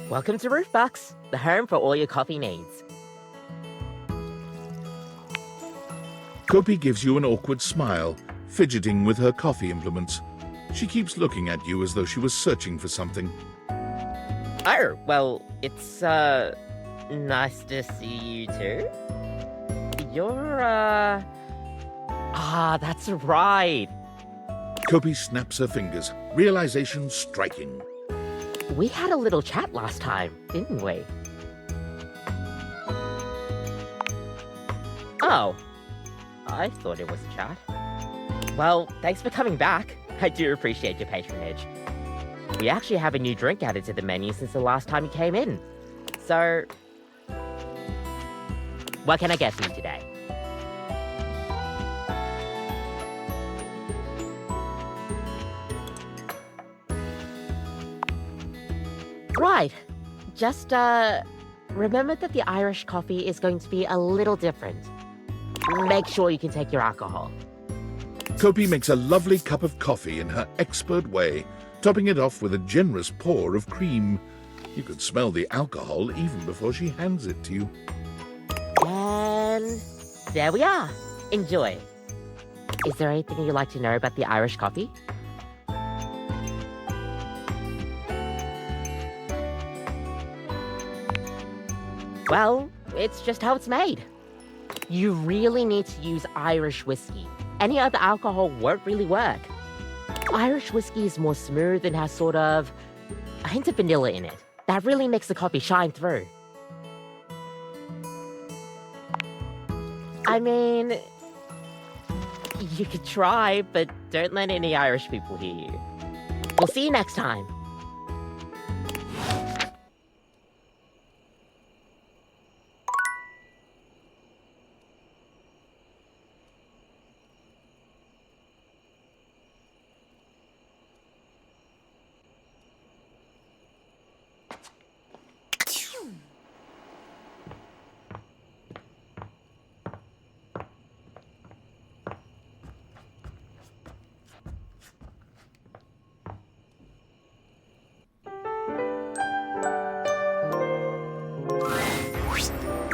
Welcome to Roofbox, the home for all your coffee needs. Kopi gives you an awkward smile, fidgeting with her coffee implements. She keeps looking at you as though she was searching for something. Oh, well, it's, nice to see you too. You're, that's right. Kopi snaps her fingers, realization striking. We had a little chat last time, didn't we? Oh, I thought it was a chat. Well, thanks for coming back. I do appreciate your patronage. We actually have a new drink added to the menu since the last time you came in. So, what can I get for you today? Right. Just, remember that the Irish coffee is going to be a little different. Make sure you can take your alcohol. Kopi makes a lovely cup of coffee in her expert way, topping it off with a generous pour of cream. You could smell the alcohol even before she hands it to you. And there we are. Enjoy. Is there anything you'd like to know about the Irish coffee? Well, it's just how it's made. You really need to use Irish whiskey. Any other alcohol won't really work. Irish whiskey is more smooth and has sort of a hint of vanilla in it. That really makes the coffee shine through. I mean, you could try, but don't let any Irish people hear you. We'll see you next time.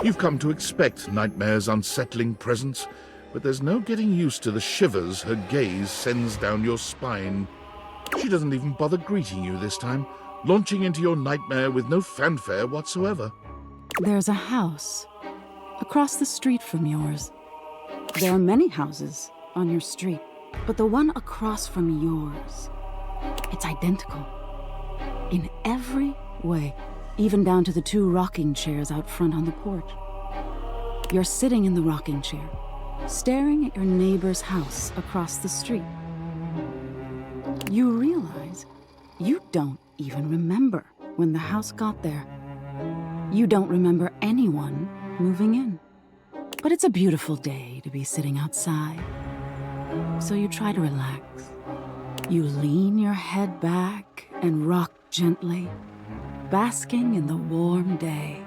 You've come to expect Nightmare's unsettling presence, but there's no getting used to the shivers her gaze sends down your spine. She doesn't even bother greeting you this time, launching into your nightmare with no fanfare whatsoever. There's a house across the street from yours. There are many houses on your street, but the one across from yours, it's identical. In every way, even down to the 2 rocking chairs out front on the porch. You're sitting in the rocking chair, staring at your neighbor's house across the street. You realize you don't even remember when the house got there. You don't remember anyone moving in. But it's a beautiful day to be sitting outside. So you try to relax. You lean your head back and rock gently, basking in the warm day.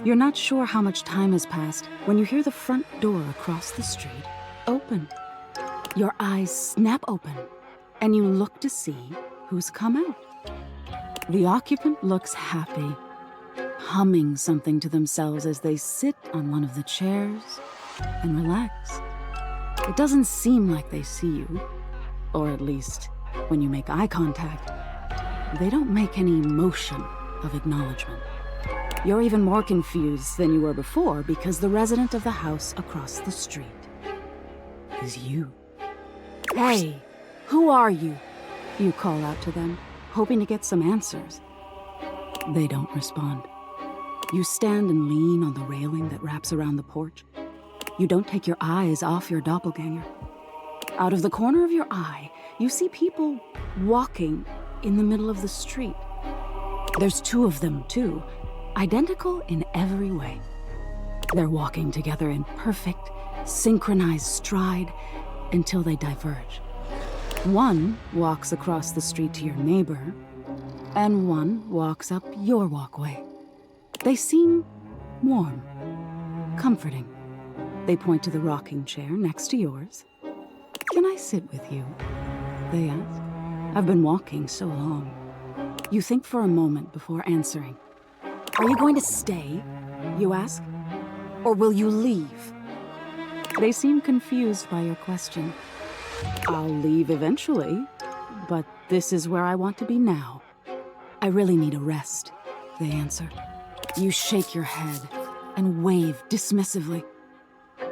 You're not sure how much time has passed when you hear the front door across the street open. Your eyes snap open, and you look to see who's come out. The occupant looks happy, humming something to themselves as they sit on one of the chairs and relax. It doesn't seem like they see you, or at least when you make eye contact, they don't make any motion of acknowledgement. You're even more confused than you were before because the resident of the house across the street is you. Hey, who are you? You call out to them, hoping to get some answers. They don't respond. You stand and lean on the railing that wraps around the porch. You don't take your eyes off your doppelganger. Out of the corner of your eye, you see people walking in the middle of the street. There's 2 of them, too, identical in every way. They're walking together in perfect, synchronized stride until they diverge. One walks across the street to your neighbor, and one walks up your walkway. They seem warm, comforting. They point to the rocking chair next to yours. Can I sit with you? They ask. I've been walking so long. You think for a moment before answering. Are you going to stay? You ask. Or will you leave? They seem confused by your question. I'll leave eventually, but this is where I want to be now. I really need a rest, they answer. You shake your head and wave dismissively.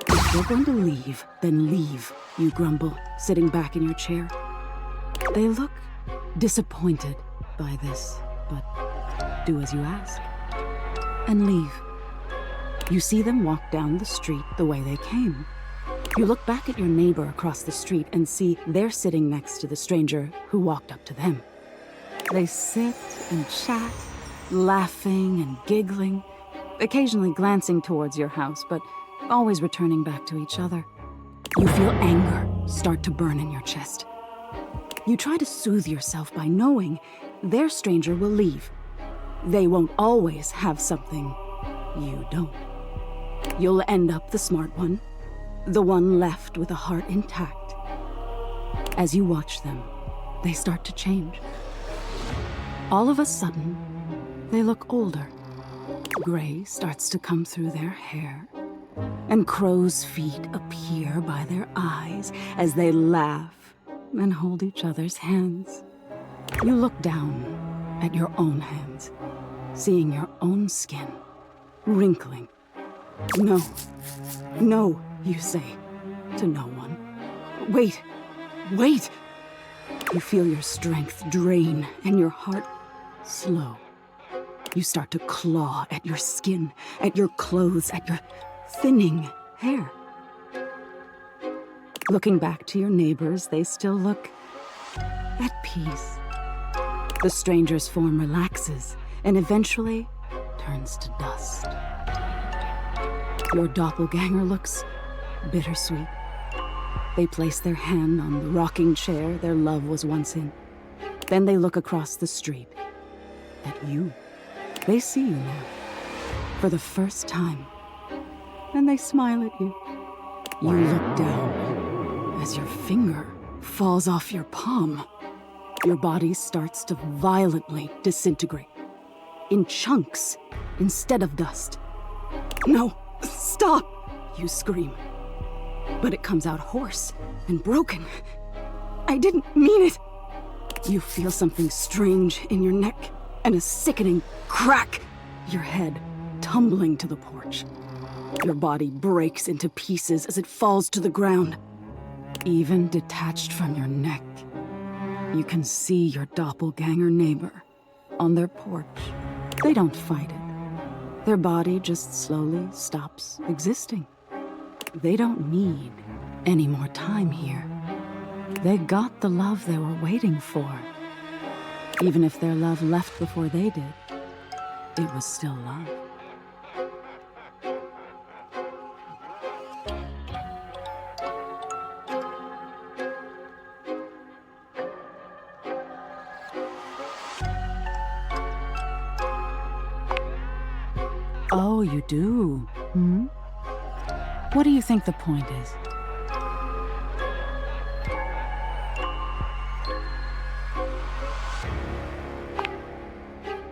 If you're going to leave, then leave, you grumble, sitting back in your chair. They look disappointed by this, but do as you ask. And leave. You see them walk down the street the way they came. You look back at your neighbor across the street and see they're sitting next to the stranger who walked up to them. They sit and chat, laughing and giggling, occasionally glancing towards your house, but always returning back to each other. You feel anger start to burn in your chest. You try to soothe yourself by knowing their stranger will leave. They won't always have something you don't. You'll end up the smart one, the one left with a heart intact. As you watch them, they start to change. All of a sudden, they look older. Gray starts to come through their hair, and crow's feet appear by their eyes as they laugh and hold each other's hands. You look down at your own hands, seeing your own skin wrinkling. No, no, you say to no one. Wait, wait! You feel your strength drain and your heart slow. You start to claw at your skin, at your clothes, at your thinning hair. Looking back to your neighbors, they still look at peace. The stranger's form relaxes and eventually turns to dust. Your doppelganger looks bittersweet. They place their hand on the rocking chair their love was once in. Then they look across the street at you. They see you now, for the first time, and they smile at you. You look down as your finger falls off your palm. Your body starts to violently disintegrate, in chunks instead of dust. No, stop, you scream. But it comes out hoarse and broken. I didn't mean it. You feel something strange in your neck and a sickening crack, your head tumbling to the porch. Your body breaks into pieces as it falls to the ground. Even detached from your neck, you can see your doppelganger neighbor on their porch. They don't fight it. Their body just slowly stops existing. They don't need any more time here. They got the love they were waiting for. Even if their love left before they did, it was still love. Oh, you do? Hmm? What do you think the point is?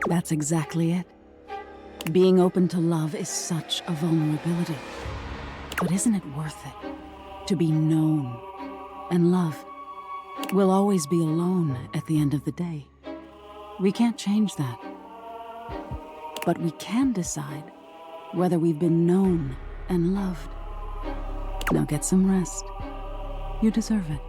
That's exactly it. Being open to love is such a vulnerability. But isn't it worth it? To be known and loved. We'll always be alone at the end of the day. We can't change that. But we can decide whether we've been known and loved. Now get some rest. You deserve it.